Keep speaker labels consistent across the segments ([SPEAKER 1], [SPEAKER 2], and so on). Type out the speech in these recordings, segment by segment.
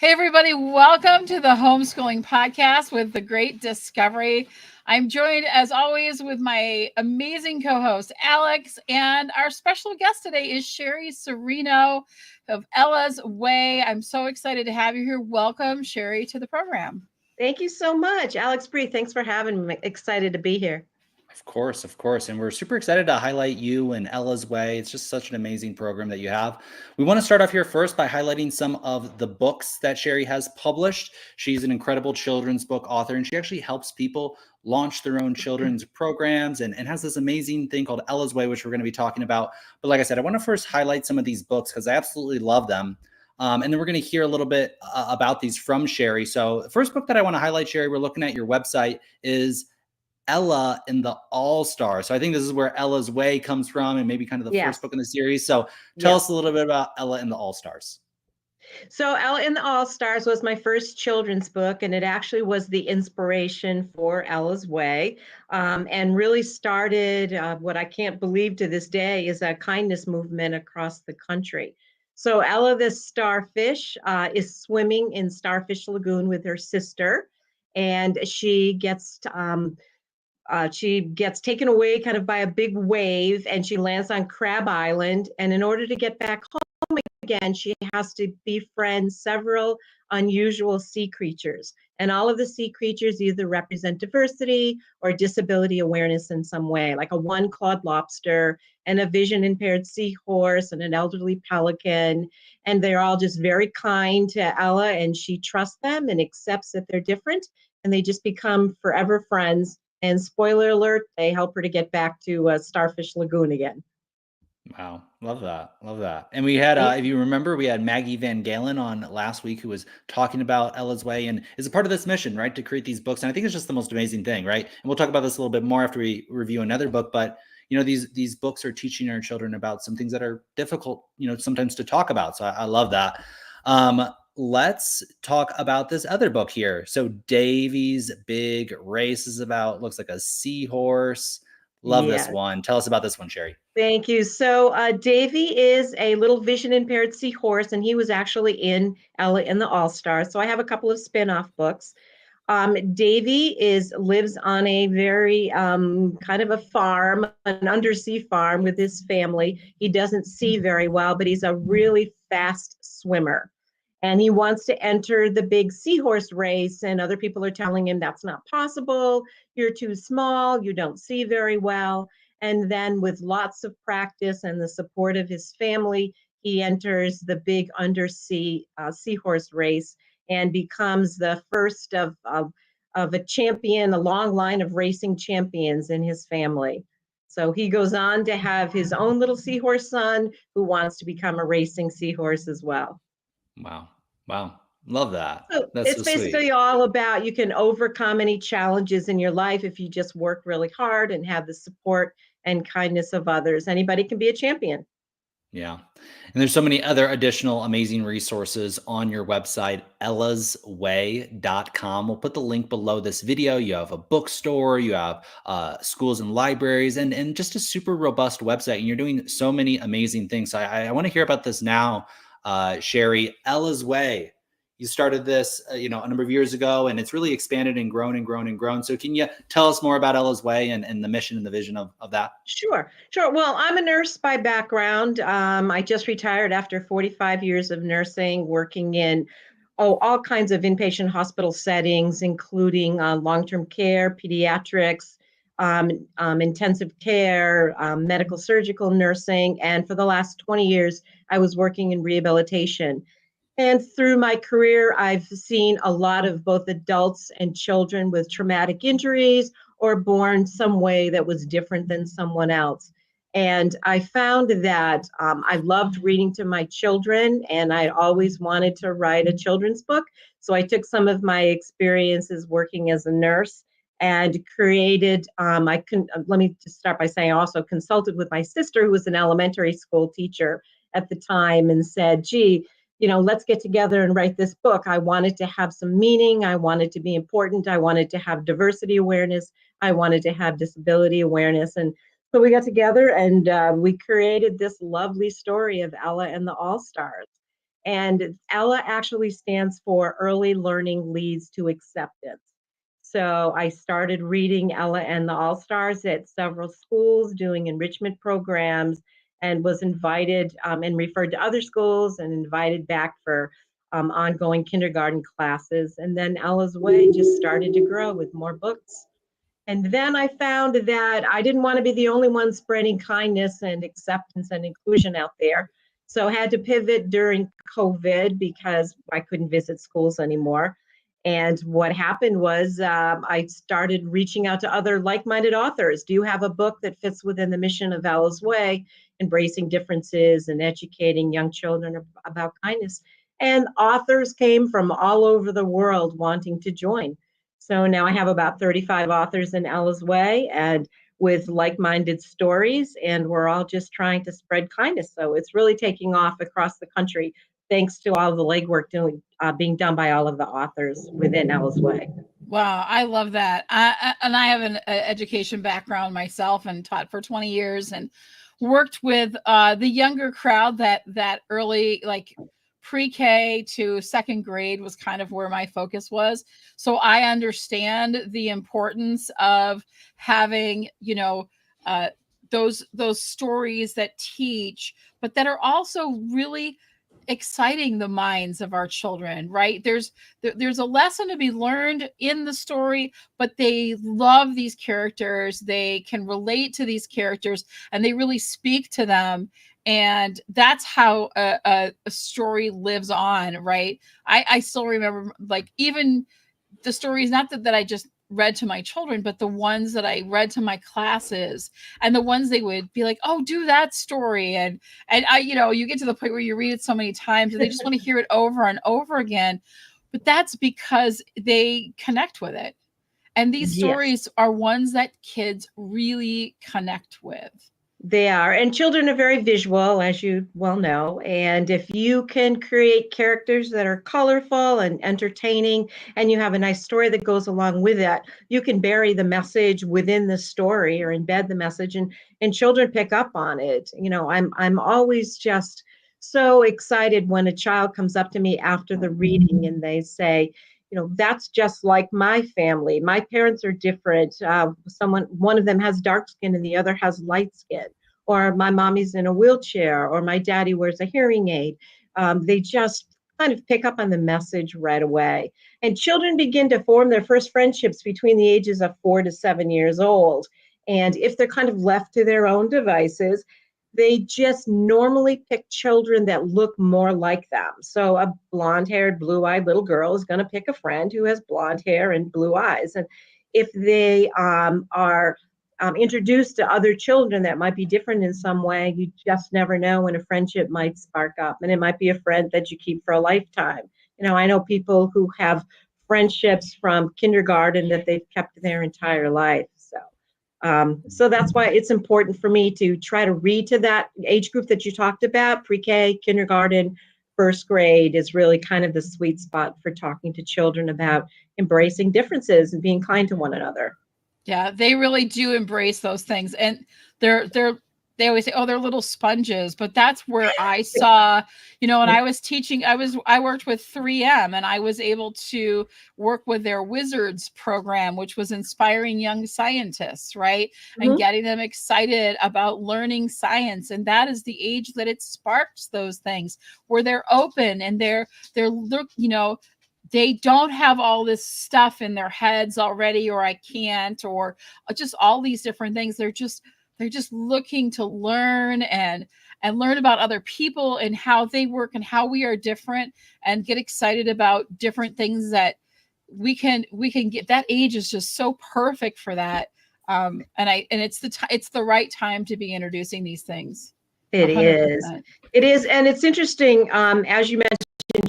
[SPEAKER 1] Hey, everybody, welcome to the Homeschooling Podcast with the Great Discovery. I'm joined, as always, with my amazing co host, Alex, and our special guest today is Sherry Serino of Ella's Way. I'm so excited to have you here. Welcome, Sherry, to the program.
[SPEAKER 2] Thank you so much, Alex Bree. Thanks for having me. Excited to be here.
[SPEAKER 3] Of course, of course. And we're super excited to highlight you and Ella's Way. It's just such an amazing program that you have. We want to start off here first by highlighting some of the books that Sherry has published. She's an incredible children's book author, and she actually helps people launch their own children's programs and has this amazing thing called Ella's Way, which we're going to be talking about. But like I said, I want to first highlight some of these books because I absolutely love them. And then we're going to hear a little bit about these from Sherry. So the first book that I want to highlight, Sherry, we're looking at your website, is Ella and the All-Stars. So I think this is where Ella's Way comes from and maybe kind of the first book in the series. So tell us a little bit about Ella and the All-Stars.
[SPEAKER 2] So Ella and the All-Stars was my first children's book, and it actually was the inspiration for Ella's Way, and really started what I can't believe to this day is a kindness movement across the country. So Ella the starfish is swimming in Starfish Lagoon with her sister, and she gets taken away kind of by a big wave, and she lands on Crab Island. And in order to get back home again, she has to befriend several unusual sea creatures. And all of the sea creatures either represent diversity or disability awareness in some way, like a one-clawed lobster and a vision-impaired seahorse and an elderly pelican. And they're all just very kind to Ella, and she trusts them and accepts that they're different, and they just become forever friends. And spoiler alert, they help her to get back to Starfish Lagoon again.
[SPEAKER 3] Wow. Love that. Love that. And we had, if you remember, we had Maggie Van Galen on last week who was talking about Ella's Way and is a part of this mission, right, to create these books. And I think it's just the most amazing thing, right? And we'll talk about this a little bit more after we review another book. But, you know, these books are teaching our children about some things that are difficult, you know, sometimes to talk about. So I love that. Let's talk about this other book here. So Davy's Big Race is about, looks like a seahorse. Love this one. Tell us about this one, Sherry.
[SPEAKER 2] Thank you. So Davy is a little vision impaired seahorse, and he was actually in Ella and the All-Stars. So I have a couple of spin-off books. Davy lives on a very kind of a farm, an undersea farm with his family. He doesn't see very well, but he's a really fast swimmer. And he wants to enter the big seahorse race, and other people are telling him that's not possible. You're too small. You don't see very well. And then with lots of practice and the support of his family, he enters the big undersea seahorse race and becomes the first of a champion, a long line of racing champions in his family. So he goes on to have his own little seahorse son who wants to become a racing seahorse as well.
[SPEAKER 3] Wow. Wow. Love that.
[SPEAKER 2] So
[SPEAKER 3] That's
[SPEAKER 2] it's
[SPEAKER 3] so
[SPEAKER 2] basically
[SPEAKER 3] sweet.
[SPEAKER 2] all about you can overcome any challenges in your life if you just work really hard and have the support and kindness of others. Anybody can be a champion.
[SPEAKER 3] Yeah. And there's so many other additional amazing resources on your website, ellasway.com. We'll put the link below this video. You have a bookstore, you have schools and libraries, and just a super robust website. And you're doing so many amazing things. So I want to hear about this now, Sherry. Ella's Way. You started this, a number of years ago, and it's really expanded and grown and grown and grown. So can you tell us more about Ella's Way and the mission and the vision of that?
[SPEAKER 2] Sure. Well, I'm a nurse by background. I just retired after 45 years of nursing, working in all kinds of inpatient hospital settings, including long-term care, pediatrics, intensive care, medical surgical nursing. And for the last 20 years, I was working in rehabilitation. And through my career, I've seen a lot of both adults and children with traumatic injuries or born some way that was different than someone else. And I found that I loved reading to my children, and I always wanted to write a children's book. So I took some of my experiences working as a nurse and created, let me just start by saying I also consulted with my sister, who was an elementary school teacher at the time, and said, gee, let's get together and write this book. I wanted to have some meaning. I wanted to be important. I wanted to have diversity awareness. I wanted to have disability awareness. And so we got together and we created this lovely story of Ella and the All-Stars. And Ella actually stands for Early Learning Leads to Acceptance. So I started reading Ella and the All-Stars at several schools, doing enrichment programs, and was invited and referred to other schools and invited back for ongoing kindergarten classes. And then Ella's Way just started to grow with more books. And then I found that I didn't want to be the only one spreading kindness and acceptance and inclusion out there. So I had to pivot during COVID because I couldn't visit schools anymore. And what happened was I started reaching out to other like-minded authors. Do you have a book that fits within the mission of Ella's Way, embracing differences and educating young children about kindness? And authors came from all over the world wanting to join. So now I have about 35 authors in Ella's Way and with like-minded stories, and we're all just trying to spread kindness. So it's really taking off across the country, thanks to all the legwork being done by all of the authors within Ella's Way.
[SPEAKER 1] Wow, I love that. And I have an education background myself and taught for 20 years and worked with the younger crowd that early, like pre-K to second grade was kind of where my focus was. So I understand the importance of having, those stories that teach, but that are also really exciting the minds of our children, right? There's a lesson to be learned in the story, but they love these characters, they can relate to these characters, and they really speak to them. And that's how a story lives on, right? I still remember, like, even the stories, not that I just read to my children, but the ones that I read to my classes, and the ones they would be like, oh, do that story. And I, you get to the point where you read it so many times and they just want to hear it over and over again. But that's because they connect with it. And these stories are ones that kids really connect with.
[SPEAKER 2] They are. And children are very visual, as you well know. And if you can create characters that are colorful and entertaining, and you have a nice story that goes along with that, you can bury the message within the story or embed the message, and children pick up on it. I'm always just so excited when a child comes up to me after the reading and they say, that's just like my family. My parents are different. One of them has dark skin and the other has light skin. Or my mommy's in a wheelchair, or my daddy wears a hearing aid. They just kind of pick up on the message right away. And children begin to form their first friendships between the ages of 4 to 7 years old. And if they're kind of left to their own devices, they just normally pick children that look more like them. So a blonde-haired, blue-eyed little girl is going to pick a friend who has blonde hair and blue eyes. And if they are introduced to other children that might be different in some way, you just never know when a friendship might spark up. And it might be a friend that you keep for a lifetime. I know people who have friendships from kindergarten that they've kept their entire life. So that's why it's important for me to try to read to that age group that you talked about. Pre-K, kindergarten, first grade is really kind of the sweet spot for talking to children about embracing differences and being kind to one another.
[SPEAKER 1] Yeah, they really do embrace those things. And they always say, oh, they're little sponges, but that's where I saw, when I was teaching, I worked with 3M, and I was able to work with their Wizards program, which was inspiring young scientists, right? Mm-hmm. And getting them excited about learning science. And that is the age that it sparks those things, where they're open and they're they don't have all this stuff in their heads already, or I can't, or just all these different things. They're just looking to learn and learn about other people and how they work and how we are different, and get excited about different things that we can get. That age is just so perfect for that. And it's the right time to be introducing these things.
[SPEAKER 2] It 100%. It is. And it's interesting. As you mentioned,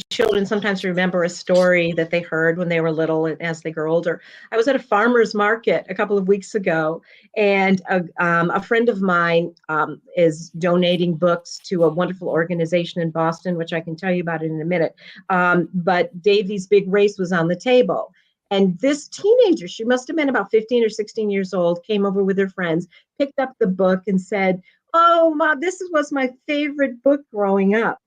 [SPEAKER 2] children sometimes remember a story that they heard when they were little, and as they grow older. I was at a farmer's market a couple of weeks ago, and a friend of mine is donating books to a wonderful organization in Boston, which I can tell you about in a minute. But Davy's Big Race was on the table. And this teenager, she must have been about 15 or 16 years old, came over with her friends, picked up the book and said, "Oh, Mom, this was my favorite book growing up."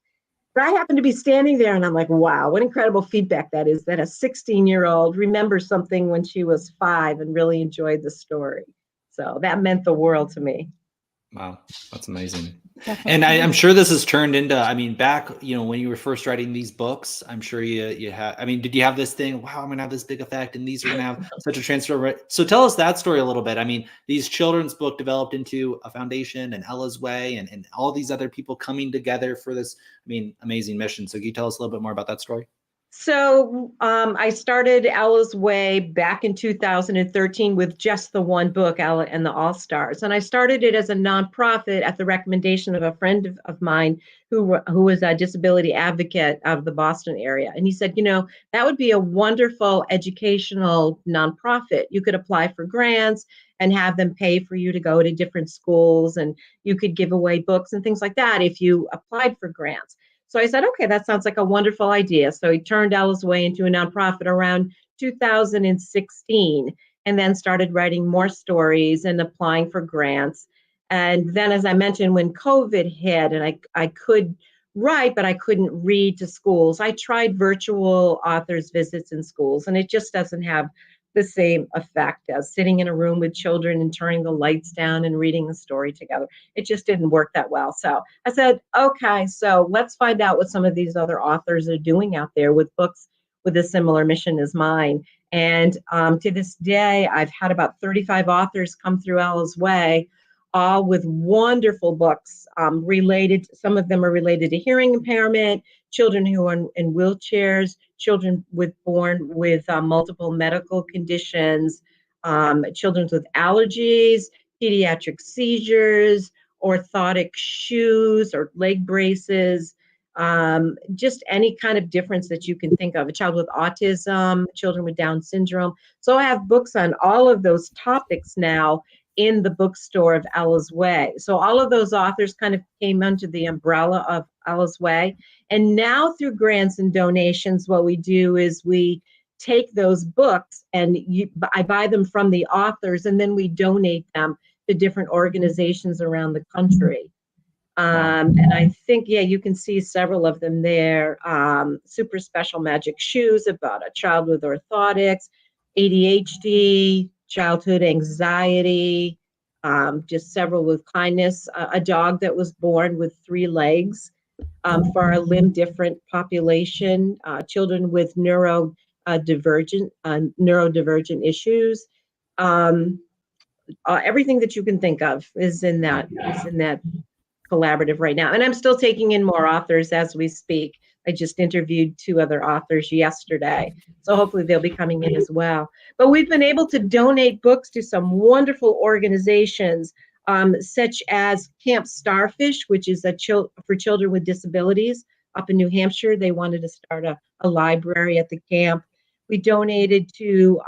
[SPEAKER 2] But I happened to be standing there and I'm like, wow, what incredible feedback that is, that a 16-year-old remembers something when she was 5 and really enjoyed the story. So that meant the world to me.
[SPEAKER 3] Wow, that's amazing.
[SPEAKER 1] Definitely.
[SPEAKER 3] And I'm sure this has turned into, I mean, back, when you were first writing these books, I'm sure you had, I mean, did you have this thing, wow, I'm going to have this big effect and these are going to have such a transfer, right? So tell us that story a little bit. I mean, these children's book developed into a foundation and Ella's Way and all these other people coming together for this, I mean, amazing mission. So can you tell us a little bit more about that story?
[SPEAKER 2] So I started Ella's Way back in 2013 with just the one book, Ella and the All-Stars. And I started it as a nonprofit at the recommendation of a friend of mine who was a disability advocate of the Boston area. And he said, that would be a wonderful educational nonprofit. You could apply for grants and have them pay for you to go to different schools, and you could give away books and things like that if you applied for grants. So I said, okay, that sounds like a wonderful idea. So he turned Ella's Way into a nonprofit around 2016, and then started writing more stories and applying for grants. And then, as I mentioned, when COVID hit and I could write, but I couldn't read to schools, I tried virtual authors visits in schools, and it just doesn't have the same effect as sitting in a room with children and turning the lights down and reading the story together. It just didn't work that well. So I said, okay, so let's find out what some of these other authors are doing out there with books with a similar mission as mine. And to this day, I've had about 35 authors come through Ella's Way, all with wonderful books related. Some of them are related to hearing impairment, children who are in wheelchairs, children born with multiple medical conditions, children with allergies, pediatric seizures, orthotic shoes or leg braces, just any kind of difference that you can think of, a child with autism, children with Down syndrome. So I have books on all of those topics now in the bookstore of Ella's Way. So all of those authors kind of came under the umbrella of Ella's Way. And now through grants and donations, what we do is we take those books and I buy them from the authors, and then we donate them to different organizations around the country. And I think, yeah, you can see several of them there. Super Special Magic Shoes, about a child with orthotics, ADHD, childhood anxiety, just several with kindness, a dog that was born with 3 legs, for our limb different population, children with neurodivergent issues. Everything that you can think of is in that collaborative right now. And I'm still taking in more authors as we speak. I just interviewed 2 other authors yesterday. So hopefully they'll be coming in as well. But we've been able to donate books to some wonderful organizations, such as Camp Starfish, which is for children with disabilities up in New Hampshire. They wanted to start a library at the camp. We donated to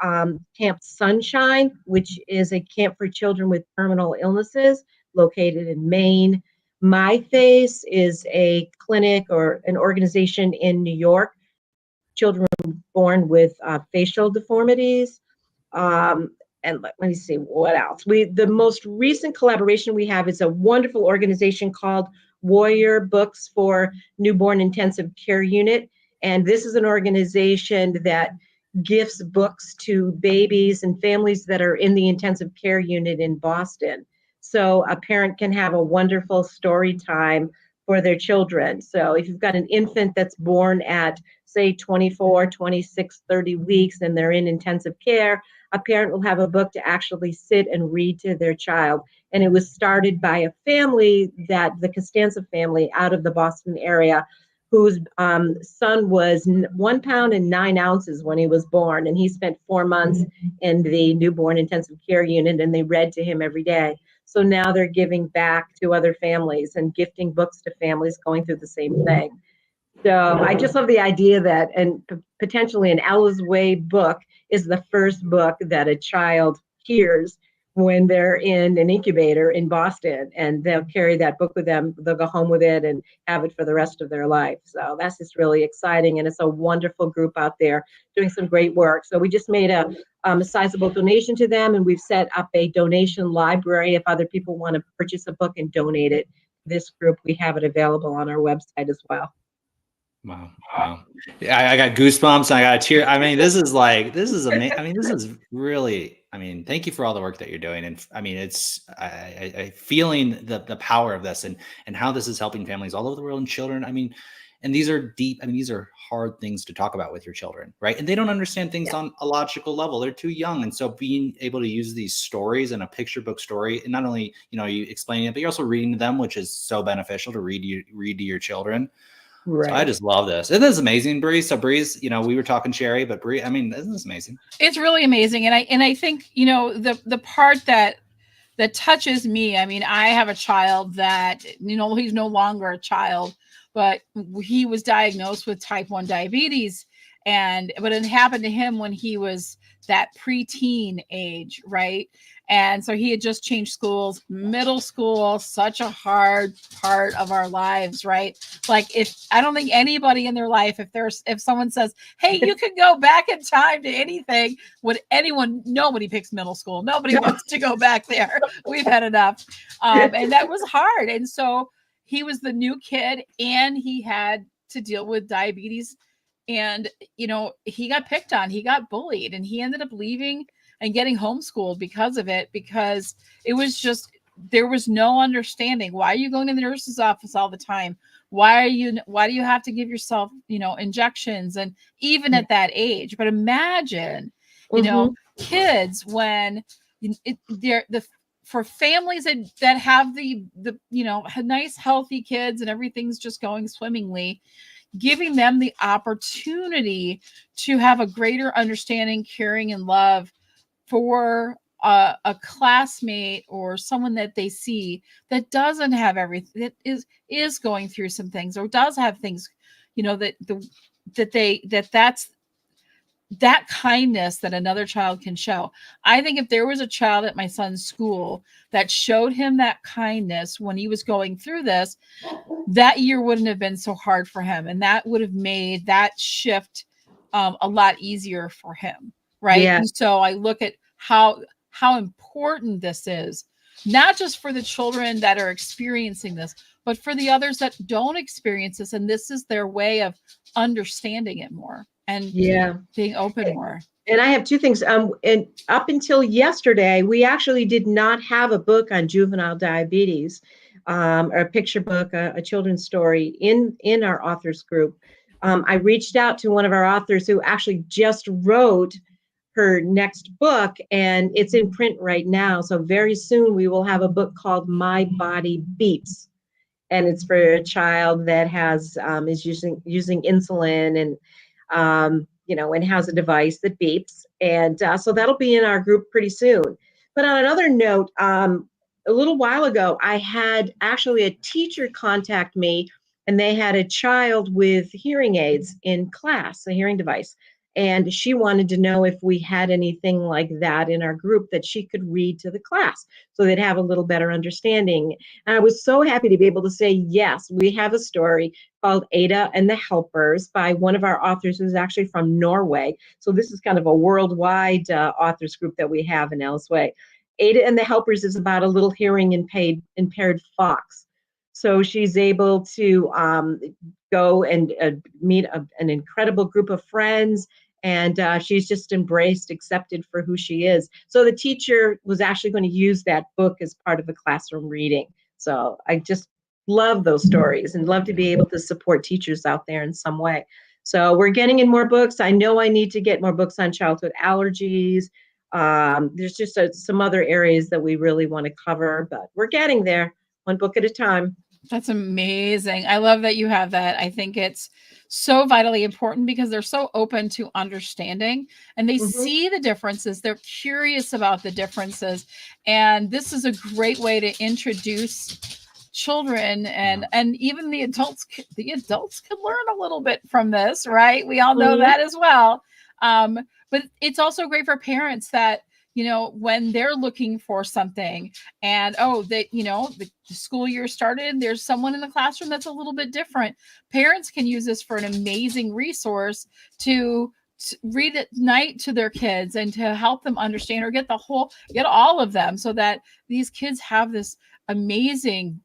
[SPEAKER 2] Camp Sunshine, which is a camp for children with terminal illnesses located in Maine. My Face is a clinic or an organization in New York, children born with facial deformities. And let me see what else. The most recent collaboration we have is a wonderful organization called Warrior Books for Newborn Intensive Care Unit. And this is an organization that gifts books to babies and families that are in the intensive care unit in Boston. So a parent can have a wonderful story time for their children. So if you've got an infant that's born at, say, 24, 26, 30 weeks, and they're in intensive care, a parent will have a book to actually sit and read to their child. And it was started by a family, the Costanza family out of the Boston area, whose son was 1 pound and 9 ounces when he was born. And he spent 4 months in the newborn intensive care unit, and they read to him every day. So now they're giving back to other families and gifting books to families going through the same thing. So I just love the idea that, and potentially an Ella's Way book is the first book that a child hears when they're in an incubator in Boston, and they'll carry that book with them. They'll go home with it and have it for the rest of their life. So that's just really exciting. And it's a wonderful group out there doing some great work. So we just made a sizable donation to them, and we've set up a donation library. If other people want to purchase a book and donate it to this group, we have it available on our website as well.
[SPEAKER 3] Wow. Wow. Yeah, I got goosebumps. I got a tear. I mean, this is amazing. I mean, this is really, I mean, thank you for all the work that you're doing. And I mean, I feeling the power of this and how this is helping families all over the world and children. I mean, and these are deep, I mean, these are hard things to talk about with your children, right? And they don't understand things on a logical level. They're too young. And so being able to use these stories and a picture book story, and not only, you explaining it, but you're also reading to them, which is so beneficial to read to your children. So I
[SPEAKER 2] Right.
[SPEAKER 3] just love this. It is amazing, Bree. So Bree's, we were talking Sherry, but Bree, I mean, isn't this amazing?
[SPEAKER 1] It's really amazing. And I think, the part that touches me. I mean, I have a child that, he's no longer a child, but he was diagnosed with type 1 diabetes. But it happened to him when he was that preteen age, right? And so he had just changed schools, middle school, such a hard part of our lives, right? Like, I don't think anybody in their life, if someone says, hey, you can go back in time to anything, nobody picks middle school. Nobody wants to go back there. We've had enough. And that was hard. And so he was the new kid and he had to deal with diabetes. And, he got picked on, he got bullied, and he ended up leaving and getting homeschooled because of it, because it was just, there was no understanding. Why are you going to the nurse's office all the time? Why do you have to give yourself, injections? And even at that age, but imagine, kids when for families that have the nice, healthy kids and everything's just going swimmingly, giving them the opportunity to have a greater understanding, caring, and love for a classmate or someone that they see that doesn't have everything, that is going through some things, or does have things, that's that kindness that another child can show. I think if there was a child at my son's school that showed him that kindness when he was going through this, that year wouldn't have been so hard for him. And that would have made that shift a lot easier for him. Right.
[SPEAKER 2] Yeah.
[SPEAKER 1] And so I look at how important this is, not just for the children that are experiencing this, but for the others that don't experience this. And this is their way of understanding it more and being open more.
[SPEAKER 2] And I have two things. And up until yesterday, we actually did not have a book on juvenile diabetes, or a picture book, a children's story in our authors group. I reached out to one of our authors who actually just wrote her next book, and it's in print right now. So very soon we will have a book called My Body Beeps, and it's for a child that is using insulin and and has a device that beeps. And so that'll be in our group pretty soon. But on another note, a little while ago, I had actually a teacher contact me, and they had a child with hearing aids in class, a hearing device. And she wanted to know if we had anything like that in our group that she could read to the class so they'd have a little better understanding. And I was so happy to be able to say, yes, we have a story called Ada and the Helpers by one of our authors who's actually from Norway. So this is kind of a worldwide authors group that we have in LSWay. Ada and the Helpers is about a little hearing impaired fox. So she's able to go and meet an incredible group of friends, and she's just embraced, accepted for who she is. So the teacher was actually going to use that book as part of a classroom reading. So I just love those stories and love to be able to support teachers out there in some way. So we're getting in more books. I know I need to get more books on childhood allergies. There's just some other areas that we really want to cover, but we're getting there, one book at a time.
[SPEAKER 1] That's amazing. I love that you have that. I think it's so vitally important because they're so open to understanding and they see the differences. They're curious about the differences. And this is a great way to introduce children and even the adults. The adults can learn a little bit from this, right? We all know that as well. But it's also great for parents that, when they're looking for something and, the school year started, there's someone in the classroom that's a little bit different. Parents can use this for an amazing resource to read at night to their kids and to help them understand or get all of them so that these kids have this amazing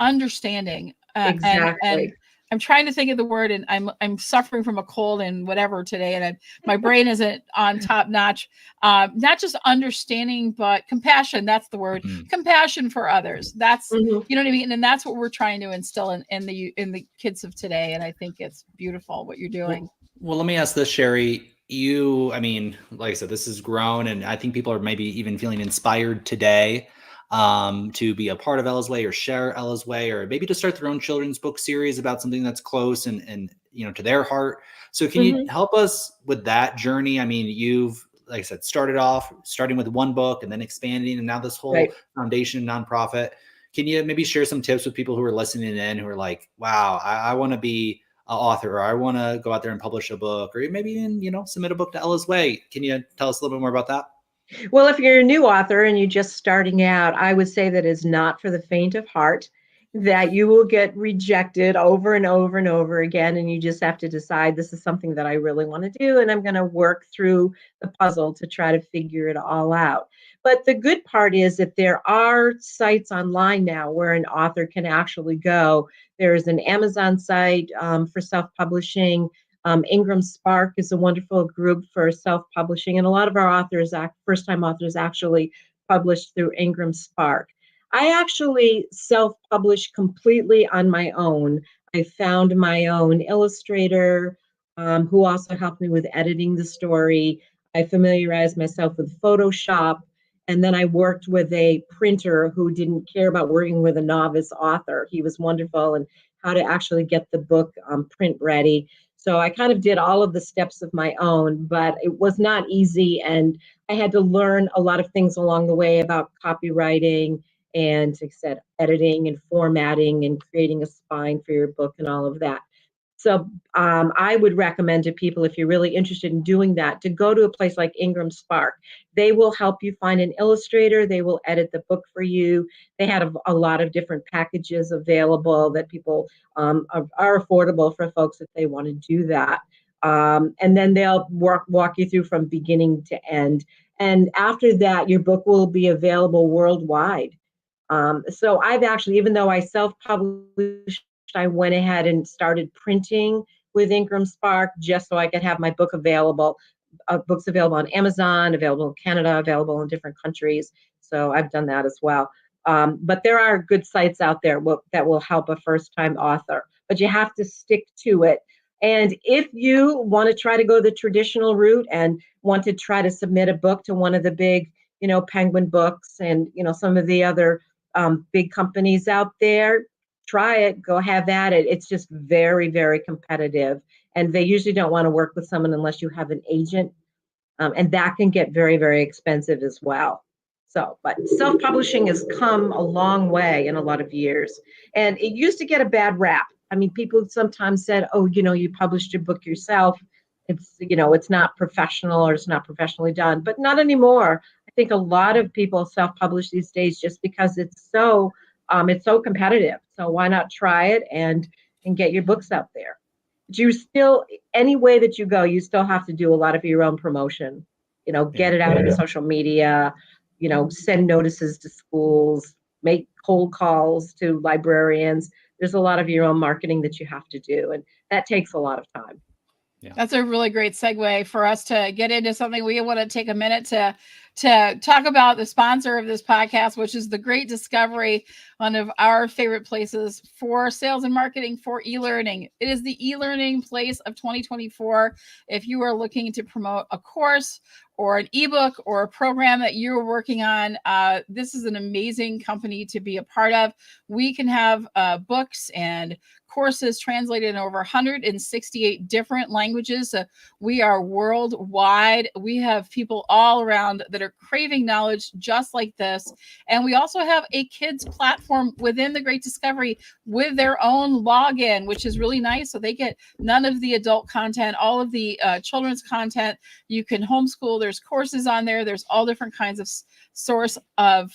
[SPEAKER 1] understanding
[SPEAKER 2] Exactly.
[SPEAKER 1] I'm trying to think of the word, and I'm suffering from a cold and whatever today, and my brain isn't on top notch. Not just understanding, but compassion. That's the word. Compassion for others. That's you know what I mean, and that's what we're trying to instill in the kids of today. And I think it's beautiful what you're doing.
[SPEAKER 3] Well, let me ask this, Sherry. I mean, like I said, this has grown, and I think people are maybe even feeling inspired today to be a part of Ella's Way or share Ella's Way, or maybe to start their own children's book series about something that's close and to their heart. So can you help us with that journey? I mean, you've, like I said, starting with one book and then expanding, and now this whole foundation nonprofit. Can you maybe share some tips with people who are listening in who are like, wow, I want to be an author, or I want to go out there and publish a book, or maybe even, submit a book to Ella's Way. Can you tell us a little bit more about that?
[SPEAKER 2] Well, if you're a new author and you're just starting out, I would say that is not for the faint of heart, that you will get rejected over and over and over again. And you just have to decide, this is something that I really want to do. And I'm going to work through the puzzle to try to figure it all out. But the good part is that there are sites online now where an author can actually go. There is an Amazon site for self-publishing. Ingram Spark is a wonderful group for self-publishing, and a lot of our authors, first-time authors, actually published through Ingram Spark. I actually self-published completely on my own. I found my own illustrator who also helped me with editing the story. I familiarized myself with Photoshop, and then I worked with a printer who didn't care about working with a novice author. He was wonderful and how to actually get the book print ready. So I kind of did all of the steps of my own, but it was not easy. And I had to learn a lot of things along the way about copywriting and, like I said, editing and formatting and creating a spine for your book and all of that. So I would recommend to people, if you're really interested in doing that, to go to a place like Ingram Spark. They will help you find an illustrator. They will edit the book for you. They have a lot of different packages available that people are affordable for folks if they want to do that. And then they'll walk you through from beginning to end. And after that, your book will be available worldwide. So I've actually, even though I self-published, I went ahead and started printing with Ingram Spark just so I could have my book available. Books available on Amazon, available in Canada, available in different countries. So I've done that as well. But there are good sites out there that will help a first-time author, but you have to stick to it. And if you want to try to go the traditional route and want to try to submit a book to one of the big, Penguin Books and, some of the other big companies out there, try it, go have at it. It's just very, very competitive. And they usually don't want to work with someone unless you have an agent. And that can get very, very expensive as well. So, but self-publishing has come a long way in a lot of years. And it used to get a bad rap. I mean, people sometimes said, oh, you published your book yourself. It's not professional or it's not professionally done, but not anymore. I think a lot of people self-publish these days just because it's so competitive. So why not try it and get your books out there? But you still, any way that you go, you still have to do a lot of your own promotion. Get it out on social media. Send notices to schools, make cold calls to librarians. There's a lot of your own marketing that you have to do, and that takes a lot of time.
[SPEAKER 1] Yeah. That's a really great segue for us to get into something. We want to take a minute to talk about the sponsor of this podcast, which is the Great Discovery, one of our favorite places for sales and marketing for e-learning. It is the e-learning place of 2024. If you are looking to promote a course or an ebook or a program that you're working on, this is an amazing company to be a part of. We can have books and courses translated in over 168 different languages. We are worldwide. We have people all around that are craving knowledge just like this. And we also have a kids platform within the Great Discovery with their own login, which is really nice. So they get none of the adult content, all of the children's content. You can homeschool. There's courses on there. There's all different kinds of source of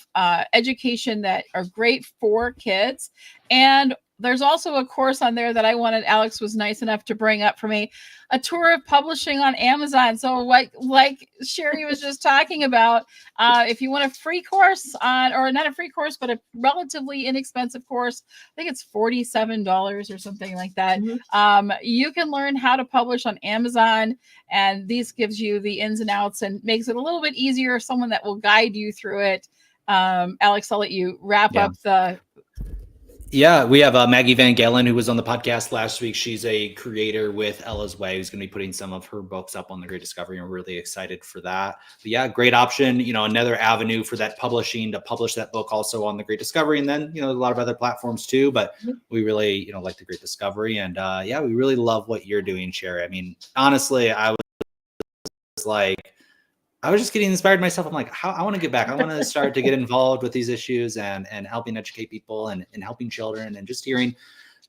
[SPEAKER 1] education that are great for kids. And there's also a course on there that I wanted. Alex was nice enough to bring up for me, a tour of publishing on Amazon. So like Sherry was just talking about, if you want a free course on, or not a free course, but a relatively inexpensive course, I think it's $47 or something like that.
[SPEAKER 2] Mm-hmm.
[SPEAKER 1] You can learn how to publish on Amazon, and this gives you the ins and outs and makes it a little bit easier. Someone that will guide you through it. Alex, I'll let you wrap up the.
[SPEAKER 3] Yeah, we have Maggie Van Galen, who was on the podcast last week. She's a creator with Ella's Way, who's going to be putting some of her books up on the Great Discovery, and we're really excited for that. But yeah, great option. Another avenue for that publishing to publish that book also on the Great Discovery, and then a lot of other platforms too. But we really like the Great Discovery, and yeah, we really love what you're doing, Sherry. I mean, honestly, I was just getting inspired myself. I'm like, I want to get back. I want to start to get involved with these issues and helping educate people and helping children, and just hearing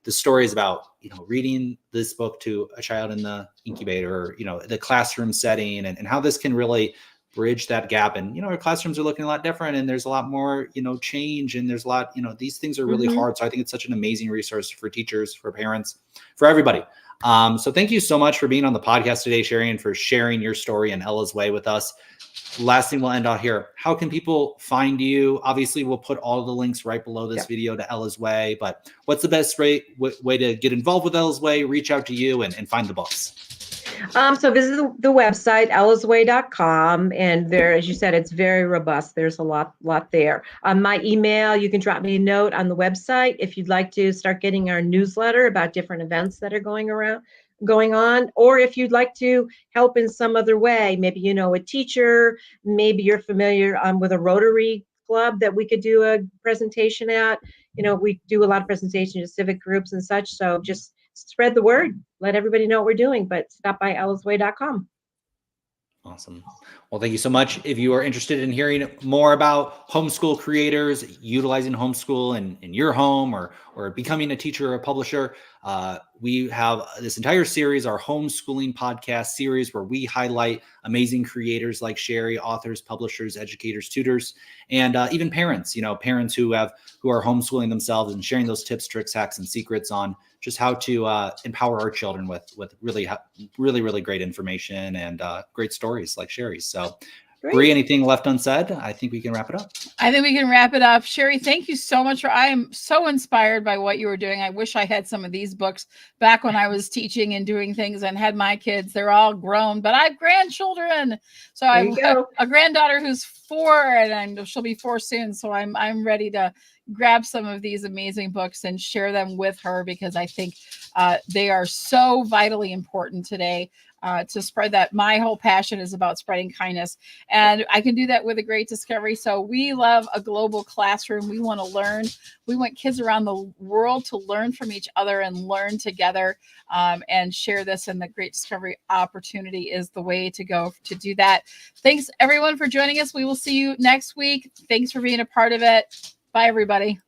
[SPEAKER 3] the stories about, reading this book to a child in the incubator, or, the classroom setting, and how this can really bridge that gap. And, our classrooms are looking a lot different, and there's a lot more, change, and there's a lot, these things are really hard. So I think it's such an amazing resource for teachers, for parents, for everybody. So thank you so much for being on the podcast today, Sherry, and for sharing your story and Ella's Way with us. Last thing we'll end out here. How can people find you? Obviously, we'll put all the links right below this video to Ella's Way, but what's the best way to get involved with Ella's Way, reach out to you, and find the books?
[SPEAKER 2] So visit the website, ellasway.com, and there, as you said, it's very robust. There's a lot there. My email, you can drop me a note on the website if you'd like to start getting our newsletter about different events that are going on, or if you'd like to help in some other way, maybe a teacher, maybe you're familiar with a Rotary Club that we could do a presentation at. We do a lot of presentations to civic groups and such, so just spread the word, let everybody know what we're doing, but stop by ellasway.com.
[SPEAKER 3] Awesome. Well, thank you so much. If you are interested in hearing more about homeschool creators utilizing homeschool in your home, or becoming a teacher or a publisher, we have this entire series, our Homeschooling Podcast series, where we highlight amazing creators like Sherry, authors, publishers, educators, tutors, and even parents, parents who are homeschooling themselves, and sharing those tips, tricks, hacks, and secrets on just how to empower our children with really, really great information and great stories like Sherry's. So, Bree, anything left unsaid? I think we can wrap it up.
[SPEAKER 1] I think we can wrap it up. Sherry, thank you so much. I am so inspired by what you were doing. I wish I had some of these books back when I was teaching and doing things and had my kids. They're all grown, but I have grandchildren. So I have a granddaughter who's 4, and she'll be 4 soon. So I'm ready to grab some of these amazing books and share them with her, because I think they are so vitally important today. To spread that. My whole passion is about spreading kindness, and I can do that with a Great Discovery. So we love a global classroom. We want to learn. We want kids around the world to learn from each other and learn together, and share this. And the Great Discovery opportunity is the way to go to do that. Thanks everyone for joining us. We will see you next week. Thanks for being a part of it. Bye, everybody.